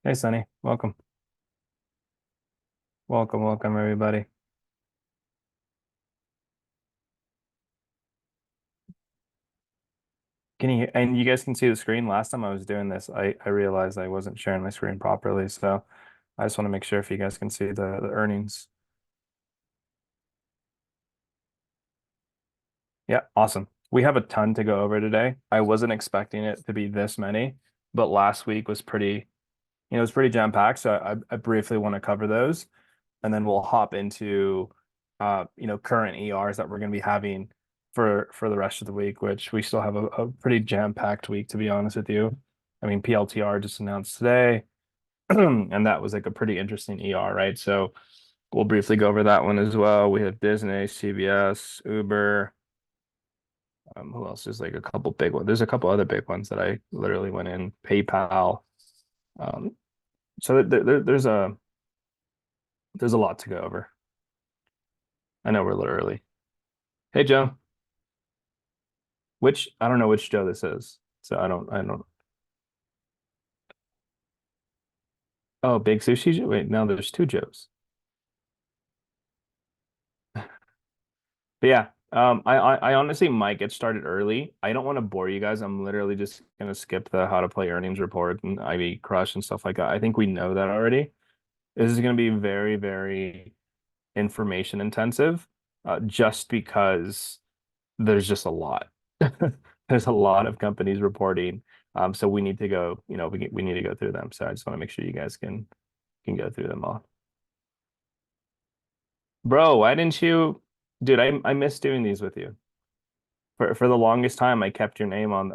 Hey, Sunny. Welcome. Welcome, everybody. And you guys can see the screen. Last time I was doing this, I realized I wasn't sharing my screen properly. So I just want to make sure if you guys can see the earnings. Yeah, awesome. We have a ton to go over today. I wasn't expecting it to be this many, but last week was it was pretty jam-packed. So I briefly want to cover those. And then we'll hop into current ERs that we're going to be having for the rest of the week, which we still have a pretty jam-packed week, to be honest with you. I mean, PLTR just announced today, and that was like a pretty interesting ER, right? So we'll briefly go over that one as well. We have Disney, CBS, Uber. Who else? There's like a couple big ones. There's a couple other big ones that I literally went in. PayPal. Um, so there's a lot to go over. I know we're a little early. Hey, Joe. Which I don't know which Joe this is. So I don't. Oh, Big Sushi Joe? Wait, no, there's two Joes. But yeah, I honestly might get started early. I don't want to bore you guys. I'm literally just gonna skip the how to play earnings report and Ivy Crush and stuff like that. I think we know that already. This is gonna be very, very information intensive, just because there's just a lot. There's a lot of companies reporting. So we need to go, we need to go through them. So I just want to make sure you guys can go through them all. Bro, why didn't you, dude, I miss doing these with you. For the longest time I kept your name on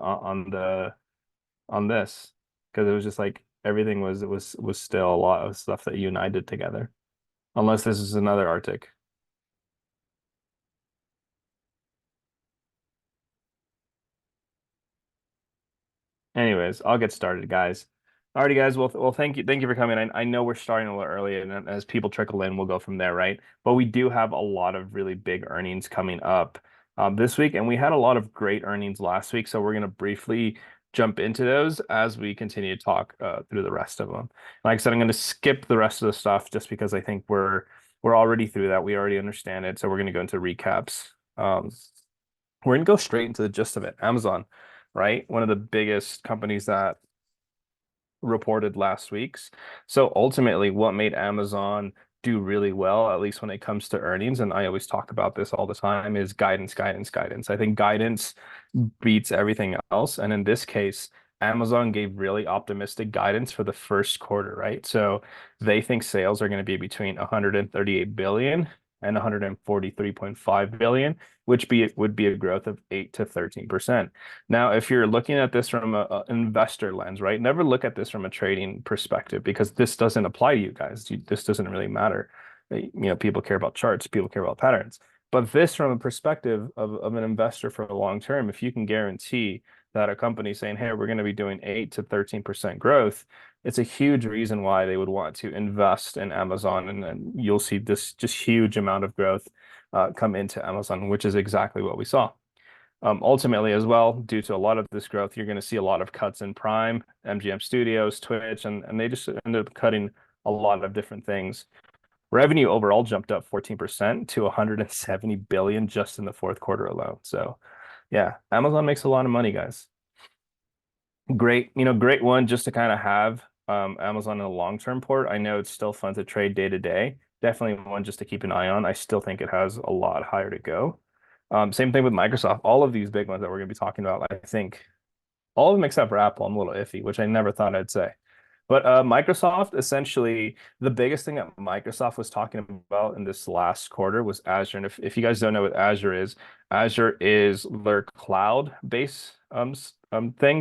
this because it was just like everything was still a lot of stuff that you and I did together. Unless this is another Arctic. Anyways, I'll get started, guys. Alrighty, guys. Well, thank you for coming. I know we're starting a little early, and then as people trickle in, we'll go from there, right? But we do have a lot of really big earnings coming up this week, and we had a lot of great earnings last week. So we're gonna briefly jump into those as we continue to talk through the rest of them. Like I said, I'm gonna skip the rest of the stuff just because I think we're already through that. We already understand it, so we're gonna go into recaps. We're gonna go straight into the gist of it. Amazon, right? One of the biggest companies that reported last week's. So ultimately, what made Amazon do really well, at least when it comes to earnings, and I always talk about this all the time, is guidance, guidance, guidance. I think guidance beats everything else. And in this case, Amazon gave really optimistic guidance for the first quarter, right? So they think sales are going to be between 138 billion and 143.5 billion, which would be a growth of 8 to 13%. Now, if you're looking at this from an investor lens, right, never look at this from a trading perspective because this doesn't apply to you guys. This doesn't really matter. People care about charts, people care about patterns. But this from a perspective of an investor for the long term, if you can guarantee that a company saying, hey, we're going to be doing 8 to 13% growth, it's a huge reason why they would want to invest in Amazon. And then you'll see this just huge amount of growth come into Amazon, which is exactly what we saw. Ultimately, as well, due to a lot of this growth, you're going to see a lot of cuts in Prime, MGM Studios, Twitch, and they just ended up cutting a lot of different things. Revenue overall jumped up 14% to 170 billion just in the fourth quarter alone. So, yeah, Amazon makes a lot of money, guys. Great, great one just to kind of have Amazon in a long-term port. I know it's still fun to trade day to day. Definitely one just to keep an eye on. I still think it has a lot higher to go. Same thing with Microsoft. All of these big ones that we're going to be talking about, I think all of them except for Apple, I'm a little iffy, which I never thought I'd say. But Microsoft, essentially, the biggest thing that Microsoft was talking about in this last quarter was Azure. And if you guys don't know what Azure is their cloud-based things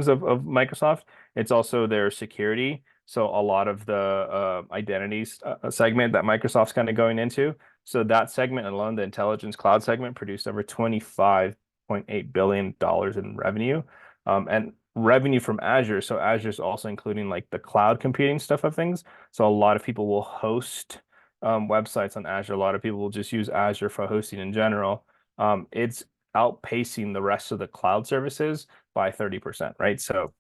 of Microsoft. It's also their security. So a lot of the identities segment that Microsoft's kind of going into. So that segment alone, the intelligence cloud segment, produced over $25.8 billion in revenue. And revenue from Azure. So Azure is also including like the cloud computing stuff of things. So a lot of people will host websites on Azure. A lot of people will just use Azure for hosting in general. It's outpacing the rest of the cloud services by 30%, right? So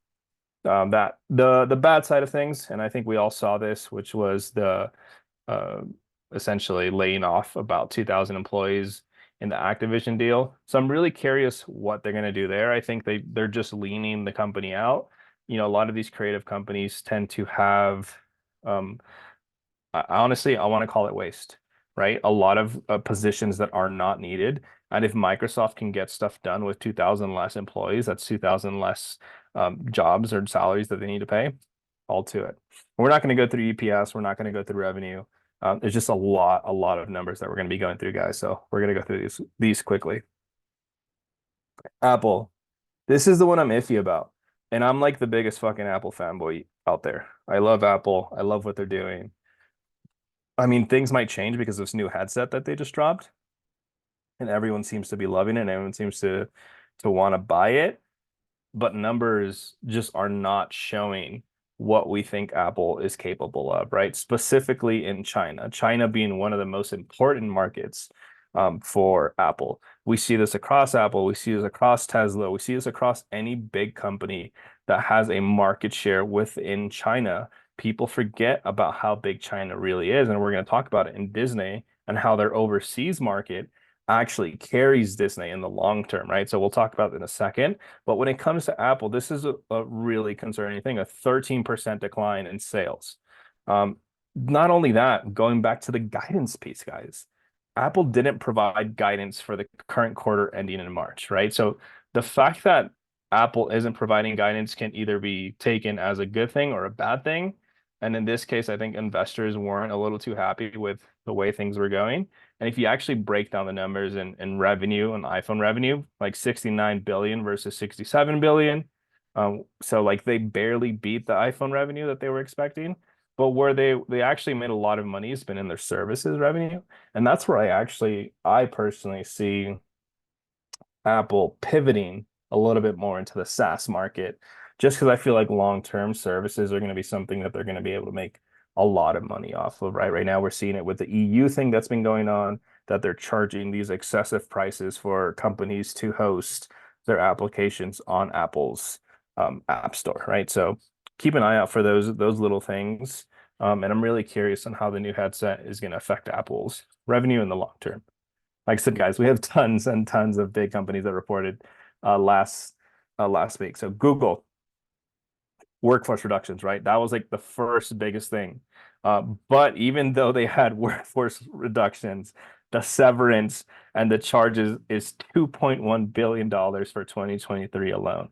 That the bad side of things, and I think we all saw this, which was the uh, essentially laying off about 2,000 employees in the Activision deal. So I'm really curious what they're going to do there. I think they're just leaning the company out. A lot of these creative companies tend to have um, honestly, I want to call it waste, right? A lot of positions that are not needed. And if Microsoft can get stuff done with 2,000 less employees, that's 2,000 less jobs or salaries that they need to pay, all to it. We're not going to go through EPS. We're not going to go through revenue. There's just a lot of numbers that we're going to be going through, guys. So we're going to go through these quickly. Apple. This is the one I'm iffy about. And I'm like the biggest fucking Apple fanboy out there. I love Apple. I love what they're doing. I mean, things might change because of this new headset that they just dropped, and everyone seems to be loving it, and everyone seems to want to buy it, but numbers just are not showing what we think Apple is capable of, right? Specifically in China, China being one of the most important markets for Apple. We see this across Apple, we see this across Tesla, we see this across any big company that has a market share within China. People forget about how big China really is, and we're going to talk about it in Disney and how their overseas market actually carries Disney in the long term, right? So we'll talk about it in a second. But when it comes to Apple, this is a really concerning thing, a 13% decline in sales. Um, Not only that, going back to the guidance piece, guys, Apple didn't provide guidance for the current quarter ending in March, right? So the fact that Apple isn't providing guidance can either be taken as a good thing or a bad thing. And in this case, I think investors weren't a little too happy with the way things were going. And if you actually break down the numbers in revenue and iPhone revenue, like 69 billion versus 67 billion. So like they barely beat the iPhone revenue that they were expecting. But where they actually made a lot of money has been in their services revenue. And that's where I personally see Apple pivoting a little bit more into the SaaS market, just because I feel like long-term services are going to be something that they're going to be able to make a lot of money off of, right? Right now, we're seeing it with the EU thing that's been going on, that they're charging these excessive prices for companies to host their applications on Apple's App Store, right? So keep an eye out for those little things. And I'm really curious on how the new headset is going to affect Apple's revenue in the long term. Like I said, guys, we have tons and tons of big companies that reported uh, last last week. So Google workforce reductions, right? That was like the first biggest thing. But even though they had workforce reductions, the severance and the charges is $2.1 billion for 2023 alone.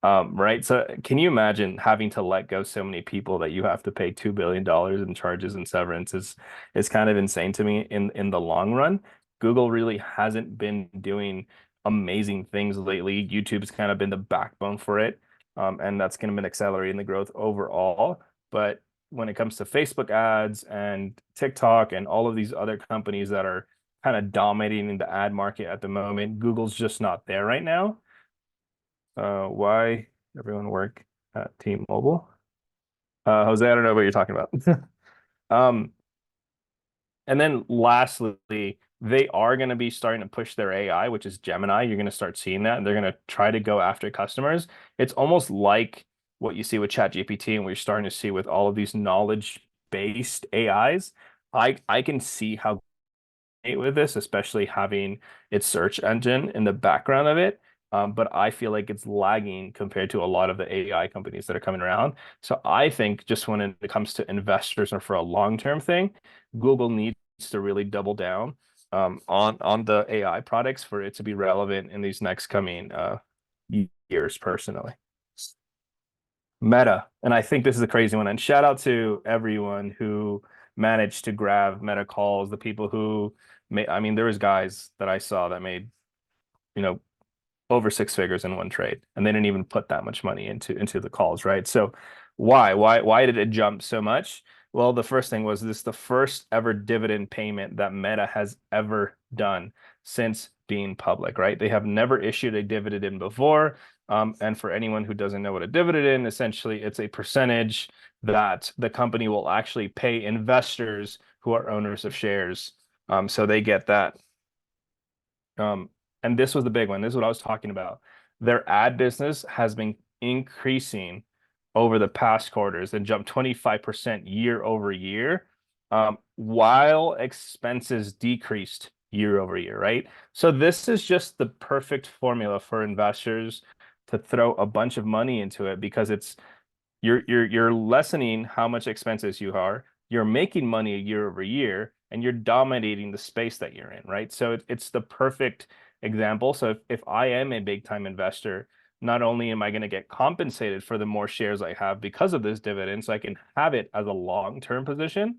Right. So can you imagine having to let go so many people that you have to pay $2 billion in charges and severance is kind of insane to me in the long run. Google really hasn't been doing amazing things lately. YouTube's kind of been the backbone for it. And that's kind of been accelerating the growth overall. But when it comes to Facebook ads and TikTok and all of these other companies that are kind of dominating the ad market at the moment, Google's just not there right now. Why everyone work at T-Mobile? Jose, I don't know what you're talking about. Um, and then lastly, they are going to be starting to push their AI, which is Gemini. You're going to start seeing that, and they're going to try to go after customers. It's almost like what you see with ChatGPT and what you're starting to see with all of these knowledge-based AIs. I can see how with this, especially having its search engine in the background of it. But I feel like it's lagging compared to a lot of the AI companies that are coming around. So I think just when it comes to investors or for a long-term thing, Google needs to really double down on the AI products for it to be relevant in these next coming years, personally. Meta, and I think this is a crazy one. And shout out to everyone who managed to grab Meta calls, the people who made, I mean, there was guys that I saw that made, you know, over six figures in one trade, and they didn't even put that much money into the calls, right? So why did it jump so much? Well, the first thing was this the first ever dividend payment that Meta has ever done since being public, right? They have never issued a dividend before. And for anyone who doesn't know what a dividend is, essentially it's a percentage that the company will actually pay investors who are owners of shares. So they get that. And this was the big one. This is what I was talking about. Their ad business has been increasing over the past quarters and jumped 25% year over year, while expenses decreased year over year, right? So this is just the perfect formula for investors to throw a bunch of money into it because you're lessening how much expenses you are, you're making money year over year, and you're dominating the space that you're in, right? So it's the perfect example. So if I am a big time investor, not only am I going to get compensated for the more shares I have because of this dividend, so I can have it as a long-term position,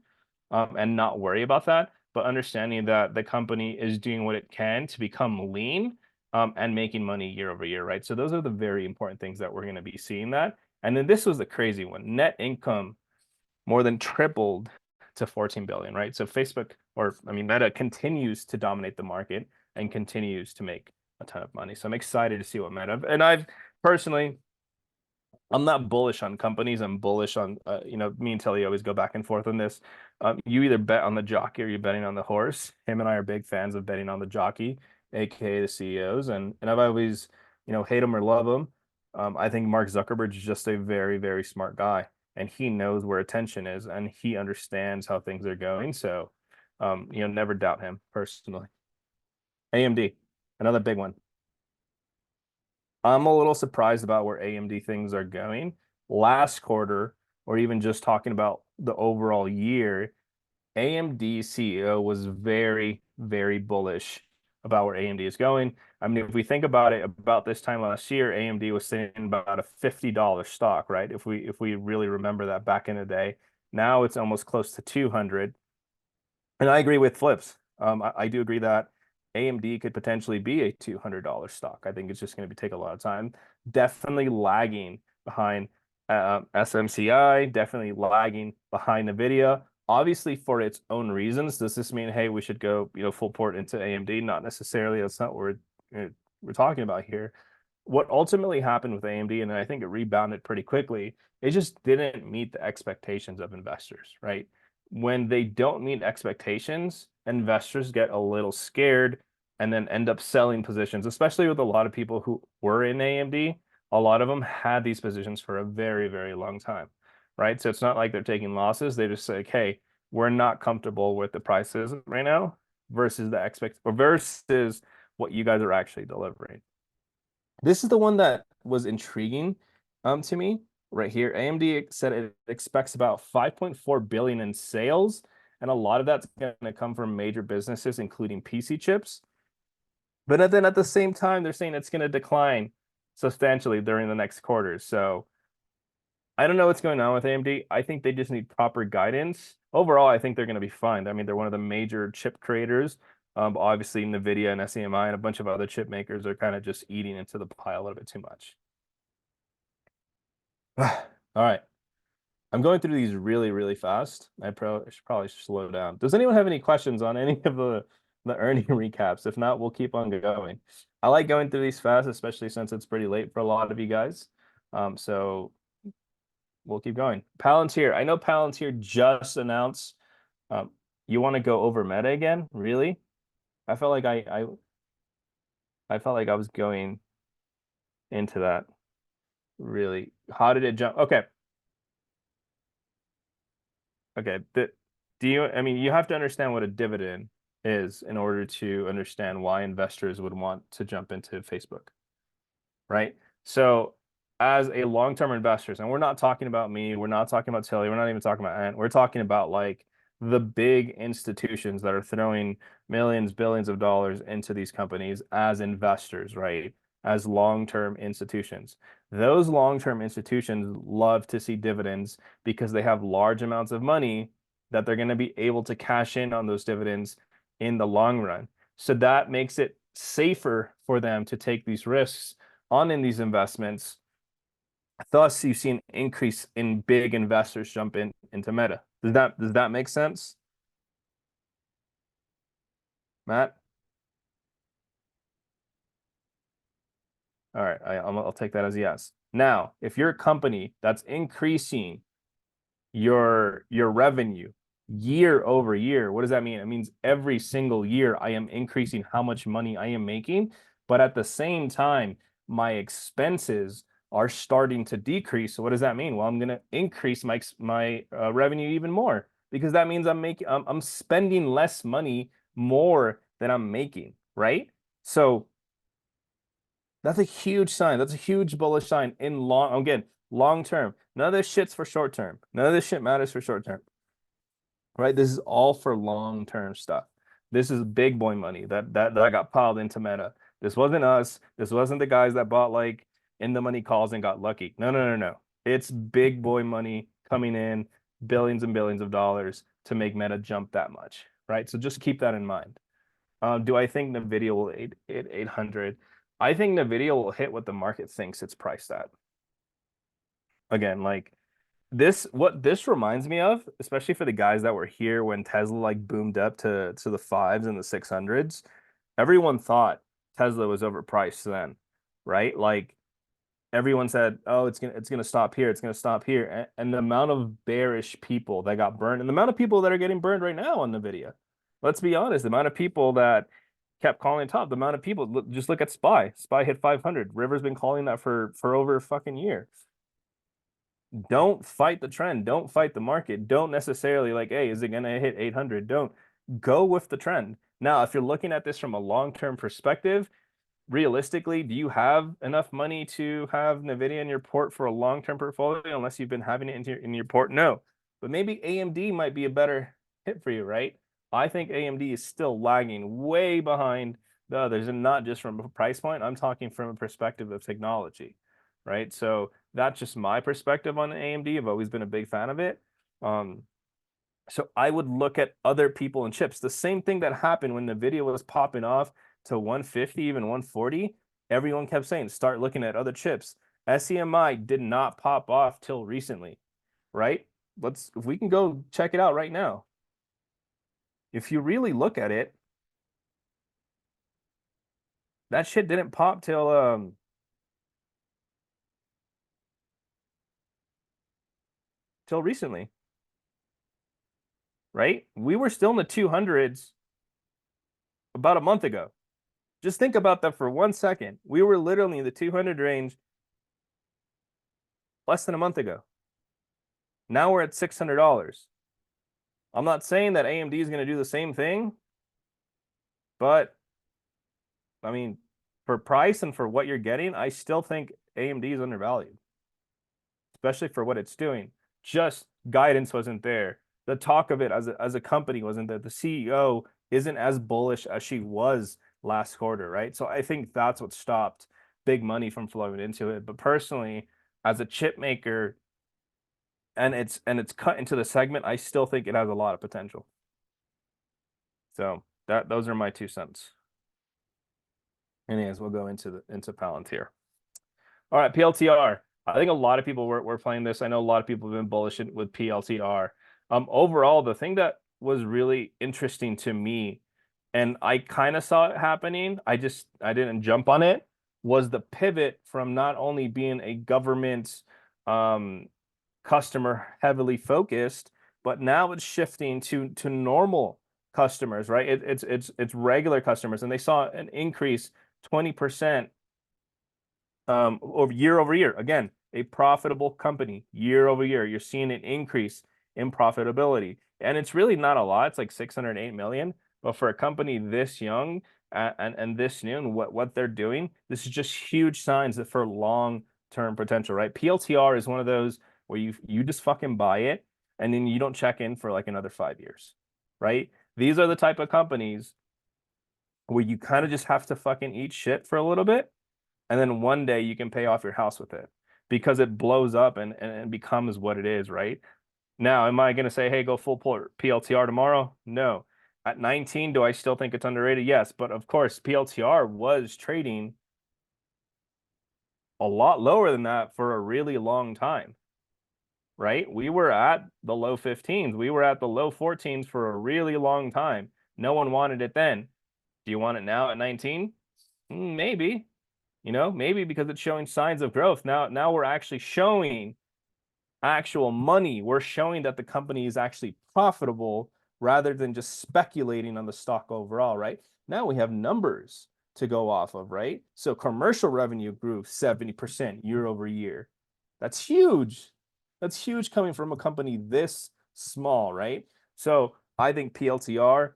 and not worry about that, but understanding that the company is doing what it can to become lean, and making money year over year, right? So those are the very important things that we're going to be seeing that. And then this was the crazy one. Net income more than tripled to 14 billion, right? So Facebook, or I mean, Meta continues to dominate the market and continues to make a ton of money. So I'm excited to see what Meta, and I've personally, I'm not bullish on companies. I'm bullish on, me and Telly always go back and forth on this. You either bet on the jockey or you're betting on the horse. Him and I are big fans of betting on the jockey, aka the CEOs, and I've always, hate him or love him. I think Mark Zuckerberg is just a very, very smart guy, and he knows where attention is, and he understands how things are going. So, never doubt him personally. AMD, another big one. I'm a little surprised about where AMD things are going. Last quarter, or even just talking about the overall year, AMD CEO was very, very bullish about where AMD is going. I mean, if we think about it, about this time last year, AMD was sitting about a $50 stock, right? If we really remember that back in the day. Now it's almost close to 200. And I agree with Flips. I do agree that AMD could potentially be a $200 stock. I think it's just going to take a lot of time. Definitely lagging behind SMCI, definitely lagging behind NVIDIA. Obviously, for its own reasons. Does this mean, hey, we should go, full port into AMD? Not necessarily. That's not what we're talking about here. What ultimately happened with AMD, and I think it rebounded pretty quickly, it just didn't meet the expectations of investors, right? When they don't meet expectations, investors get a little scared and then end up selling positions, especially with a lot of people who were in AMD. A lot of them had these positions for a very, very long time, right? So it's not like they're taking losses. They just say, hey, we're not comfortable with the prices right now versus versus what you guys are actually delivering. This is the one that was intriguing to me right here. AMD said it expects about 5.4 billion in sales, and a lot of that's going to come from major businesses, including PC chips. But then at the same time, they're saying it's going to decline substantially during the next quarters. So I don't know what's going on with AMD. I think they just need proper guidance. Overall, I think they're going to be fine. I mean, they're one of the major chip creators. Obviously, NVIDIA and SEMI and a bunch of other chip makers are kind of just eating into the pie a little bit too much. All right. I'm going through these really, really fast. I should probably slow down. Does anyone have any questions on any of the earning recaps? If not, we'll keep on going. I like going through these fast, especially since it's pretty late for a lot of you guys. So we'll keep going. Palantir. I know Palantir just announced. Um, you want to go over Meta again? Really? I felt like I felt like I was going into that. Really? How did it jump? Okay. Okay. Do you, I mean, you have to understand what a dividend is in order to understand why investors would want to jump into Facebook, right? So as a long-term investors, and we're not talking about me, we're not talking about Tilly, we're not even talking about Ant, we're talking about like the big institutions that are throwing millions, billions of dollars into these companies as investors, right? As long-term institutions. Those long-term institutions love to see dividends because they have large amounts of money that they're going to be able to cash in on those dividends in the long run. So that makes it safer for them to take these risks on in these investments. Thus, you see an increase in big investors jump into Meta. Does that make sense, Matt? All right, I'll take that as a yes. Now, if you're a company that's increasing your revenue year over year, what does that mean? It means every single year I am increasing how much money I am making, but at the same time, my expenses are starting to decrease. So what does that mean? Well, I'm going to increase my revenue even more because that means I'm spending less money more than I'm making, right? So that's a huge sign. That's a huge bullish sign in long term. None of this shit's for short term. None of this shit matters for short term, right? This is all for long term stuff. This is big boy money that got piled into Meta. This wasn't us. This wasn't the guys that bought like in the money calls and got lucky. No, no, no, no. It's big boy money coming in, billions and billions of dollars to make Meta jump that much, right? So just keep that in mind. Do I think Nvidia will hit 800? I think Nvidia will hit what the market thinks it's priced at. Again, like what this reminds me of, especially for the guys that were here when Tesla like boomed up to the fives and the 600s, everyone thought Tesla was overpriced then, right? Like everyone said, "Oh, it's gonna stop here. It's gonna stop here." And the amount of bearish people that got burned, and the amount of people that are getting burned right now on Nvidia. Let's be honest, the amount of people that kept calling top, the amount of people. Just look at SPY. SPY hit 500. River's been calling that for over a fucking year. Don't fight the trend. Don't fight the market. Don't necessarily like, hey, is it gonna hit 800? Don't go with the trend. Now, if you're looking at this from a long-term perspective, realistically, do you have enough money to have Nvidia in your port for a long-term portfolio unless you've been having it in your port? No. But maybe AMD might be a better hit for you, right? I think AMD is still lagging way behind the others, and not just from a price point. I'm talking from a perspective of technology, right? So that's just my perspective on AMD. I've always been a big fan of it. So I would look at other people and chips. The same thing that happened when Nvidia was popping off to 150, even 140. Everyone kept saying, start looking at other chips. SEMI did not pop off till recently, right? If we can go check it out right now. If you really look at it, that shit didn't pop till recently, right? We were still in the 200s about a month ago. Just think about that for 1 second. We were literally in the 200 range less than a month ago. Now we're at $600. I'm not saying that AMD is going to do the same thing, but I mean, for price and for what you're getting, I still think AMD is undervalued, especially for what it's doing. Just guidance wasn't there. The talk of it as a company wasn't there. The CEO isn't as bullish as she was last quarter, right? So I think that's what stopped big money from flowing into it. But personally, as a chip maker, and it's cut into the segment, I still think it has a lot of potential. So those are my 2 cents. Anyways, we'll go into Palantir. All right, PLTR. I think a lot of people were playing this. I know a lot of people have been bullish with PLTR. Overall, the thing that was really interesting to me, and I kind of saw it happening, I didn't jump on it, was the pivot from not only being a government customer heavily focused, but now it's shifting to normal customers, right? It's regular customers, and they saw an increase 20% over year. Again, a profitable company year over year. You're seeing an increase in profitability, and it's really not a lot. It's like 608 million, but for a company this young and this new and what they're doing, this is just huge signs that for long-term potential, right? PLTR is one of those where you just fucking buy it and then you don't check in for like another 5 years, right? These are the type of companies where you kind of just have to fucking eat shit for a little bit, and then one day you can pay off your house with it because it blows up and becomes what it is, right? Now, am I going to say, hey, go full port PLTR tomorrow? No. At 19, do I still think it's underrated? Yes. But of course, PLTR was trading a lot lower than that for a really long time, right? We were at the low 15s. We were at the low 14s for a really long time. No one wanted it then. Do you want it now at 19? Maybe. Maybe because it's showing signs of growth. Now we're actually showing actual money. We're showing that the company is actually profitable rather than just speculating on the stock overall, right? Now we have numbers to go off of, right? So commercial revenue grew 70% year over year. That's huge. That's huge coming from a company this small, right? So I think PLTR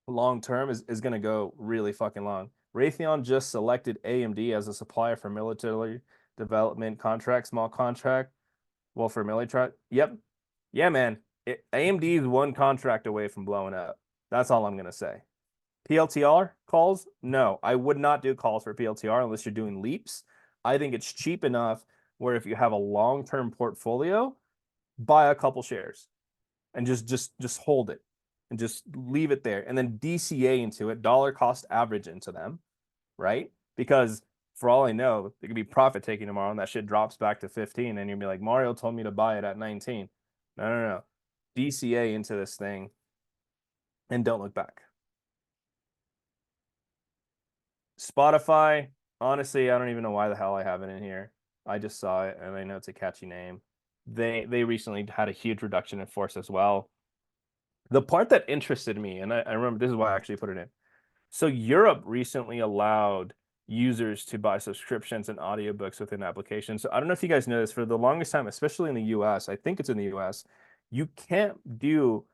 long term is going to go really fucking long. Raytheon just selected AMD as a supplier for military development contract, small contract. Well, for military, yep, yeah, man. AMD is one contract away from blowing up. That's all I'm gonna say. PLTR calls? No, I would not do calls for PLTR unless you're doing leaps. I think it's cheap enough where if you have a long-term portfolio, buy a couple shares and just hold it and just leave it there and then DCA into it, dollar cost average into them, right? Because for all I know, there could be profit taking tomorrow and that shit drops back to 15 and you'll be like, Mario told me to buy it at 19. No, no, no. DCA into this thing and don't look back. Spotify, honestly, I don't even know why the hell I have it in here. I just saw it and I know it's a catchy name. They recently had a huge reduction in force as well. The part that interested me, and I remember this is why I actually put it in. So Europe recently allowed users to buy subscriptions and audiobooks within applications. So I don't know if you guys know this, for the longest time, especially in the US, I think it's in the US, you can't do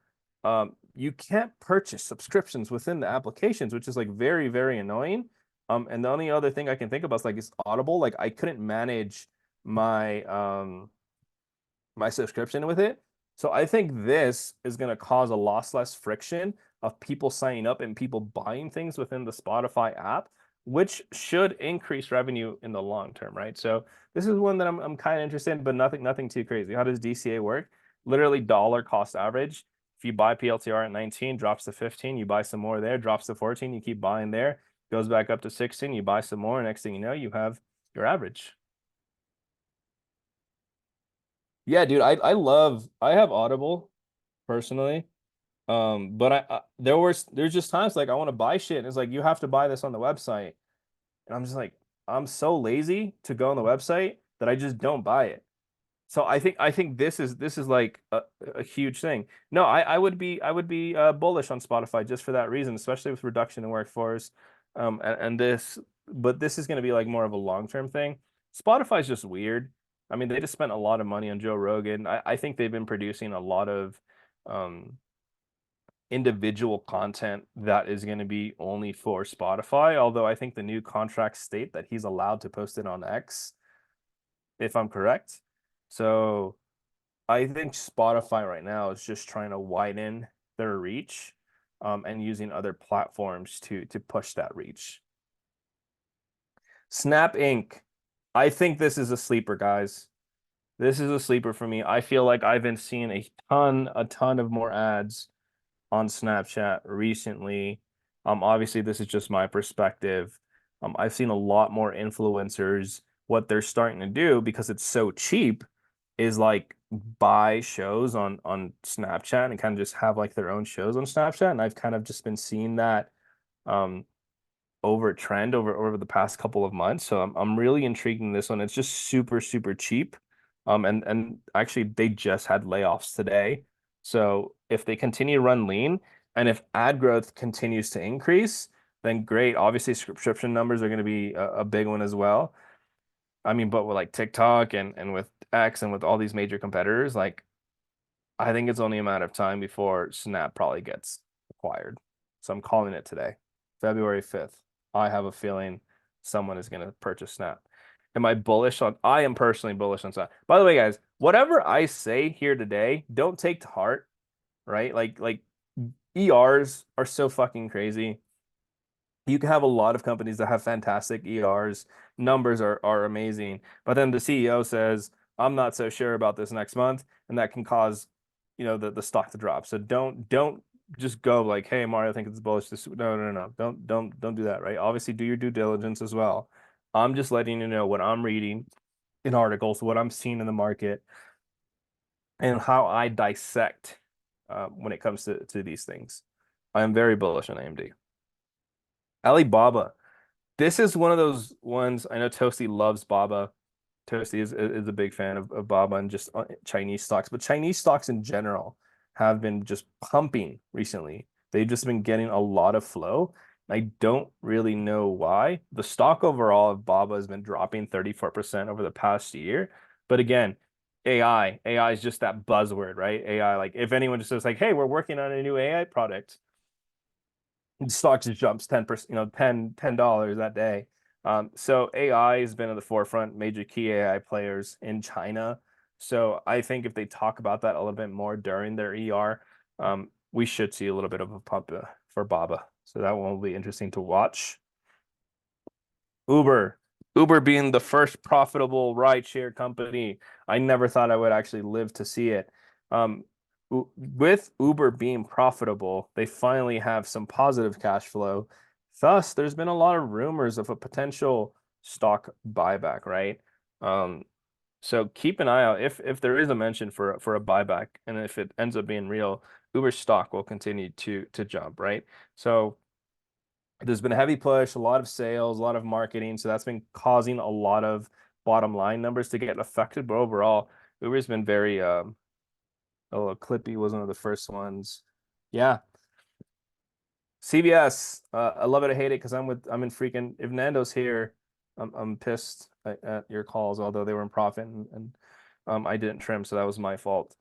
you can't purchase subscriptions within the applications, which is like very, very annoying. And the only other thing I can think about is like is Audible. Like I couldn't manage my my subscription with it. So I think this is going to cause a lot less friction of people signing up and people buying things within the Spotify app, which should increase revenue in the long term, right? So this is one that I'm kind of interested in, but nothing too crazy. How does DCA work? Literally dollar cost average. If you buy PLTR at 19, drops to 15, you buy some more there, drops to 14, you keep buying there, goes back up to 16, you buy some more. Next thing you know, you have your average. Yeah, dude, I have Audible personally. But there's just times like I want to buy shit and it's like you have to buy this on the website. And I'm just like, I'm so lazy to go on the website that I just don't buy it. So I think this is like a huge thing. No, I would be bullish on Spotify just for that reason, especially with reduction in workforce. And this, but this is going to be like more of a long-term thing. Spotify's just weird. I mean, they just spent a lot of money on Joe Rogan. I think they've been producing a lot of um individual content that is going to be only for Spotify. Although I think the new contracts state that he's allowed to post it on X, if I'm correct. So I think Spotify right now is just trying to widen their reach, and using other platforms to push that reach. Snap Inc. I think this is a sleeper, guys. This is a sleeper for me. I feel like I've been seeing a ton of more ads on Snapchat recently. Obviously, this is just my perspective. I've seen a lot more influencers. What they're starting to do because it's so cheap is like buy shows on Snapchat and kind of just have like their own shows on Snapchat. And I've kind of just been seeing that um over trend over the past couple of months. So I'm really intrigued in this one. It's just super cheap. And actually they just had layoffs today. So if they continue to run lean and if ad growth continues to increase, then great. Obviously subscription numbers are going to be a big one as well. I mean, but with like TikTok and with X and with all these major competitors, like I think it's only a matter of time before Snap probably gets acquired. So I'm calling it today, February 5th. I have a feeling someone is going to purchase Snap. Am I bullish on? I am personally bullish on Snap. By the way, guys, whatever I say here today, don't take to heart, right? Like ERs are so fucking crazy. You can have a lot of companies that have fantastic ERs, numbers are amazing, but then the CEO says, "I'm not so sure about this next month," and that can cause, the stock to drop. So don't just go like, "Hey, Mario, I think it's bullish this." No, no, no, don't do that, right? Obviously, do your due diligence as well. I'm just letting you know what I'm reading in articles, what I'm seeing in the market, and how I dissect when it comes to these things. I am very bullish on AMD. Alibaba. This is one of those ones. I know Toasty loves Baba. Toasty is a big fan of Baba and just Chinese stocks, but Chinese stocks in general have been just pumping recently. They've just been getting a lot of flow. I don't really know why. The stock overall of Baba has been dropping 34% over the past year. But again, AI is just that buzzword, right? AI, like if anyone just says like, hey, we're working on a new AI product, the stock just jumps 10%, $10 that day. So AI has been at the forefront, major key AI players in China. So I think if they talk about that a little bit more during their ER, we should see a little bit of a pump for Baba. So that one will be interesting to watch. Uber. Uber being the first profitable rideshare company. I never thought I would actually live to see it. Um, with Uber being profitable, they finally have some positive cash flow. Thus, there's been a lot of rumors of a potential stock buyback, right? Um, so keep an eye out if there is a mention for a buyback, and if it ends up being real, Uber stock will continue to jump, right? So there's been a heavy push, a lot of sales, a lot of marketing. So that's been causing a lot of bottom line numbers to get affected. But overall, Uber's been very oh, Clippy was one of the first ones. Yeah. CVS. I love it, I hate it because I'm in freaking if Nando's here, I'm pissed at your calls, although they were in profit and I didn't trim, so that was my fault.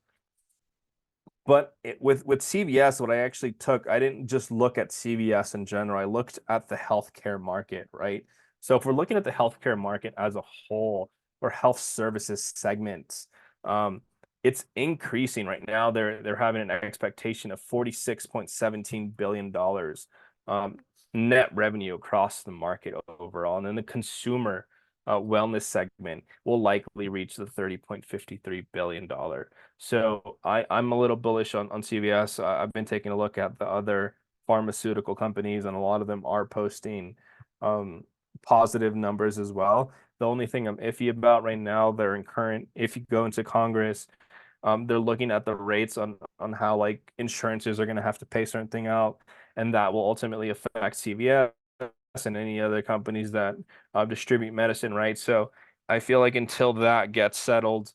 But with CVS, what I actually took, I didn't just look at CVS in general. I looked at the healthcare market, right? So if we're looking at the healthcare market as a whole or health services segments, it's increasing right now. They're having an expectation of $46.17 billion net revenue across the market overall. And then the consumer wellness segment will likely reach the $30.53 billion. So I'm a little bullish on CVS. I've been taking a look at the other pharmaceutical companies, and a lot of them are posting um, positive numbers as well. The only thing I'm iffy about right now, they're in current, if you go into Congress, they're looking at the rates on how like insurances are going to have to pay certain thing out, and that will ultimately affect CVS and any other companies that distribute medicine, right? So I feel like until that gets settled,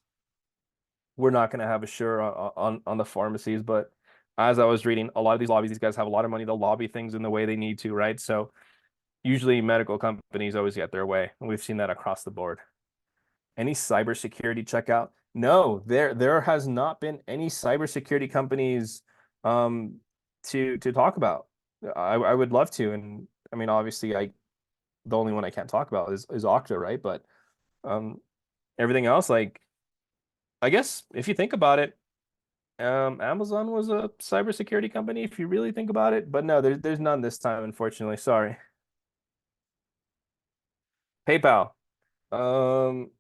we're not going to have a sure on the pharmacies. But as I was reading, a lot of these lobbies, these guys have a lot of money to lobby things in the way they need to, right? So usually medical companies always get their way, and we've seen that across the board. Any cybersecurity checkout? No, there has not been any cybersecurity companies um to talk about. I would love to, and I mean obviously I the only one I can't talk about is Okta, right? But um everything else, like I guess if you think about it, Amazon was a cybersecurity company if you really think about it, but no, there's none this time, unfortunately. Sorry. PayPal. Um,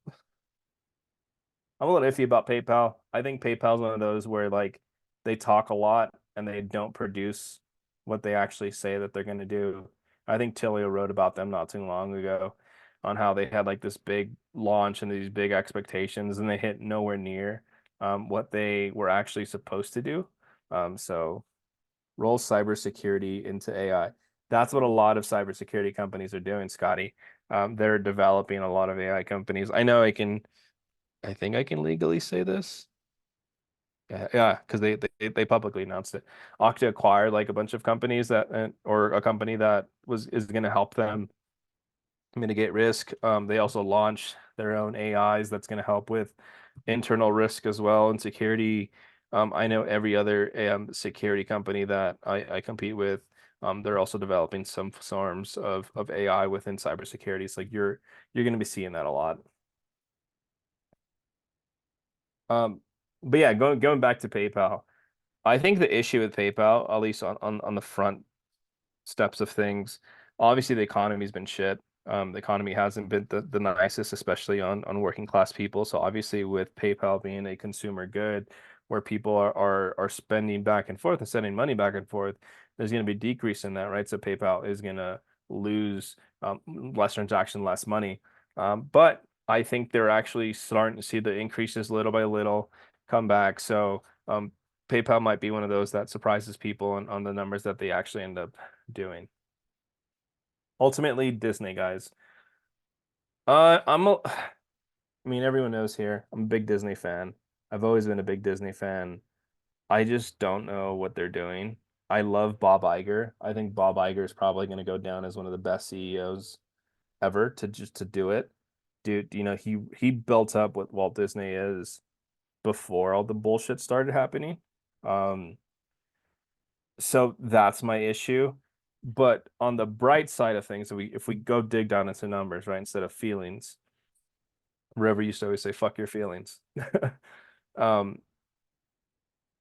I'm a little iffy about PayPal. I think PayPal's one of those where like they talk a lot and they don't produce what they actually say that they're going to do. I think Tilio wrote about them not too long ago on how they had like this big launch and these big expectations and they hit nowhere near what they were actually supposed to do. So roll cybersecurity into AI. That's what a lot of cybersecurity companies are doing, Scotty. They're developing a lot of AI companies. I think I can legally say this. Yeah, because they publicly announced it. Okta acquired like a bunch of companies that, or a company that is going to help them mitigate risk. They also launched their own AIs that's going to help with internal risk as well and security. I know every other security company that I compete with, they're also developing some forms of AI within cybersecurity. It's like you're going to be seeing that a lot. Um, but yeah, going back to PayPal, I think the issue with PayPal, at least on the front steps of things. Obviously, the economy's been shit. The economy hasn't been the nicest, especially on working class people. So obviously, with PayPal being a consumer good, where people are spending back and forth and sending money back and forth, there's going to be a decrease in that, right? So PayPal is going to lose less transaction, less money. But I think they're actually starting to see the increases little by little come back. So PayPal might be one of those that surprises people on the numbers that they actually end up doing. Ultimately, Disney, guys. I mean, everyone knows here, I'm a big Disney fan. I've always been a big Disney fan. I just don't know what they're doing. I love Bob Iger. I think Bob Iger is probably going to go down as one of the best CEOs ever to just to do it. Dude, he built up what Walt Disney is before all the bullshit started happening. Um, so that's my issue. But on the bright side of things, if we go dig down into numbers, right, instead of feelings, River used to always say, fuck your feelings. Um,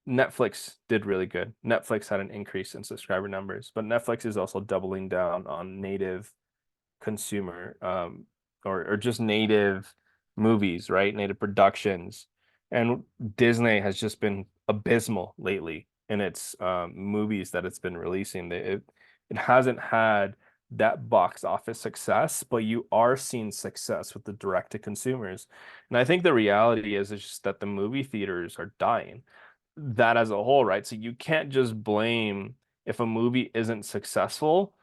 Netflix did really good. Netflix had an increase in subscriber numbers, but Netflix is also doubling down on native consumer or just native movies, right? Native productions. And Disney has just been abysmal lately in its movies that it's been releasing. It hasn't had that box office success, but you are seeing success with the direct to consumers. And I think the reality is just that the movie theaters are dying. That as a whole, right? So you can't just blame if a movie isn't successful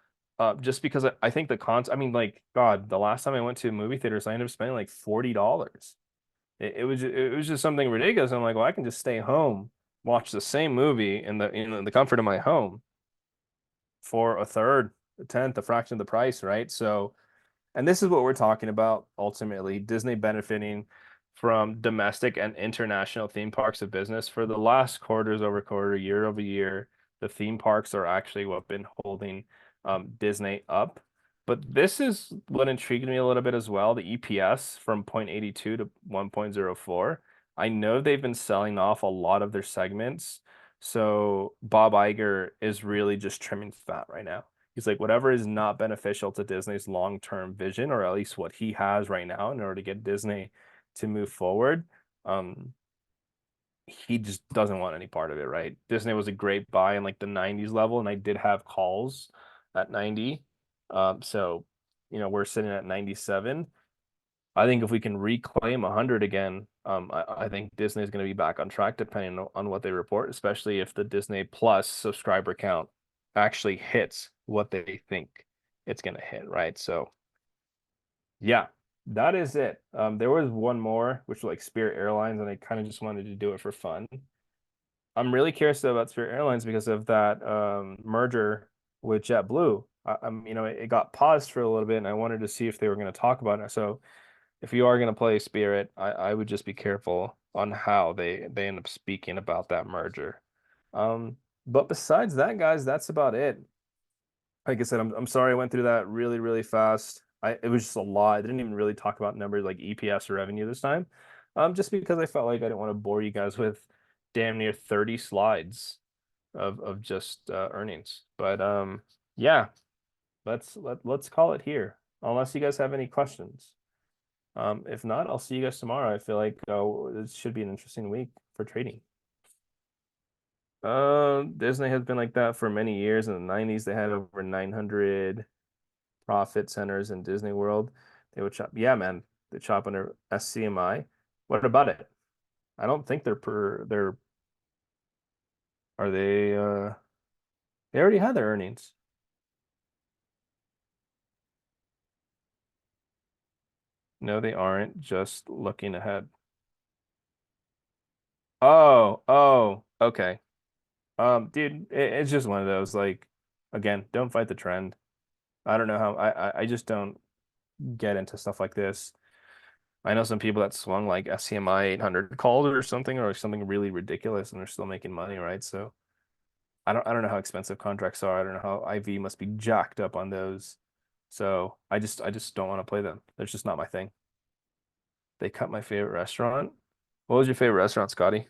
just because I think I mean, like, God, the last time I went to movie theaters, I ended up spending like $40. It was just something ridiculous. I'm like, well, I can just stay home, watch the same movie in the comfort of my home for a third, a tenth, a fraction of the price, right? So and this is what we're talking about ultimately, Disney benefiting from domestic and international theme parks of business for the last quarters over quarter, year over year. The theme parks are actually what been holding Disney up. But this is what intrigued me a little bit as well, the EPS from 0.82 to 1.04. I know they've been selling off a lot of their segments. So Bob Iger is really just trimming fat right now. He's like, whatever is not beneficial to Disney's long-term vision, or at least what he has right now in order to get Disney to move forward, um, he just doesn't want any part of it, right? Disney was a great buy in like the 90s level, and I did have calls at 90. So, we're sitting at 97. I think if we can reclaim 100 again, I think Disney is going to be back on track depending on what they report, especially if the Disney Plus subscriber count actually hits what they think it's going to hit, right? So, yeah, that is it. There was one more, which was like Spirit Airlines, and I kind of just wanted to do it for fun. I'm really curious though about Spirit Airlines because of that merger with JetBlue. It got paused for a little bit, and I wanted to see if they were going to talk about it. So if you are going to play Spirit, I would just be careful on how they end up speaking about that merger. Um, but besides that, guys, that's about it. Like I said, I'm sorry I went through that really, really fast. It was just a lot. I didn't even really talk about numbers like EPS or revenue this time. Just because I felt like I didn't want to bore you guys with damn near 30 slides of just earnings. But yeah, let's call it here. Unless you guys have any questions. If not, I'll see you guys tomorrow. I feel like this should be an interesting week for trading. Disney has been like that for many years. In the 90s, they had over 900 profit centers in Disney World. They would chop, yeah, man, they chop under SCMI. What about it? I don't think are they already had their earnings. No, they aren't, just looking ahead. Oh, okay. Dude, it's just one of those, like, again, don't fight the trend. I don't know how I just don't get into stuff like this. I know some people that swung like SCMI 800 calls or something really ridiculous, and they're still making money, right? So I don't know how expensive contracts are. I don't know how IV must be jacked up on those. So I just don't want to play them. That's just not my thing. They cut my favorite restaurant. What was your favorite restaurant, Scotty?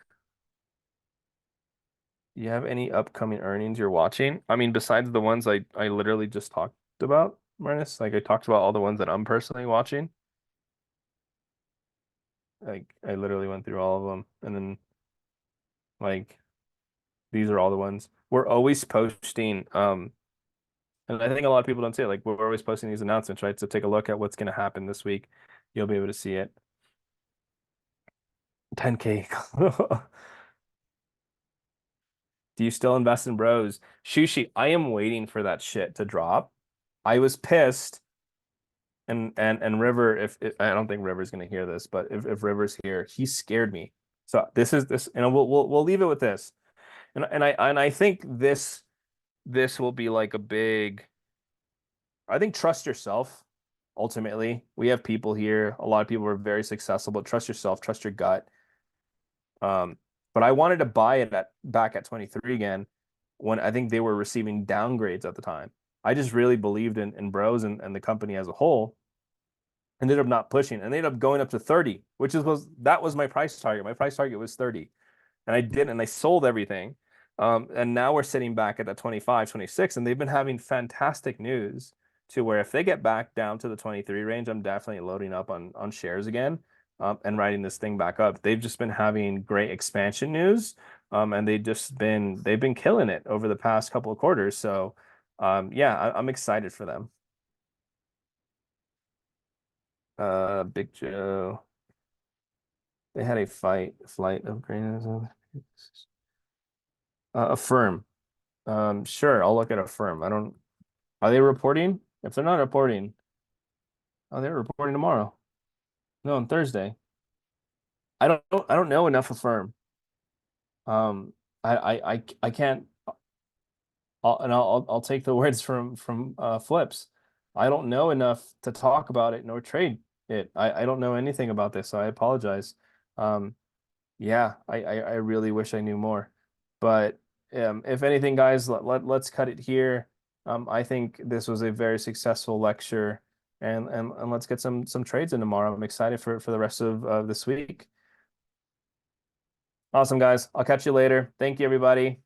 You have any upcoming earnings you're watching? I mean, besides the ones I literally just talked about, Marnus, like I talked about all the ones that I'm personally watching. Like I literally went through all of them, and then like these are all the ones. We're always posting, and I think a lot of people don't see it. Like we're always posting these announcements, right? So take a look at what's going to happen this week. You'll be able to see it. 10K. Do you still invest in bros? Shushi, I am waiting for that shit to drop. I was pissed. And River, if I don't think River's gonna hear this, but if River's here, he scared me. So this is this, and we'll leave it with this. And I think this this will be like a big, I think trust yourself. Ultimately, we have people here. A lot of people are very successful, but trust yourself, trust your gut. Um, but I wanted to buy it at back at 23 again when I think they were receiving downgrades at the time. I just really believed in Bros and the company as a whole. Ended up not pushing and they ended up going up to 30, which was that was my price target. My price target was 30. And I did, and I sold everything. And now we're sitting back at the 25, 26, and they've been having fantastic news to where if they get back down to the 23 range, I'm definitely loading up on shares again, and writing this thing back up. They've just been having great expansion news, and they've been killing it over the past couple of quarters. So, yeah, I'm excited for them. Big Joe, they had a flight of grain. Affirm. Sure, I'll look at a firm. I don't, are they reporting? If they're not reporting, oh, they're reporting tomorrow. No, on Thursday. I don't know enough of firm. Um, I can't. I'll take the words from Flips. I don't know enough to talk about it nor trade it. I don't know anything about this, so I apologize. Um, Yeah, I really wish I knew more. But if anything, guys, let's cut it here. I think this was a very successful lecture, and let's get some trades in tomorrow. I'm excited for the rest of this week. Awesome, guys. I'll catch you later. Thank you, everybody.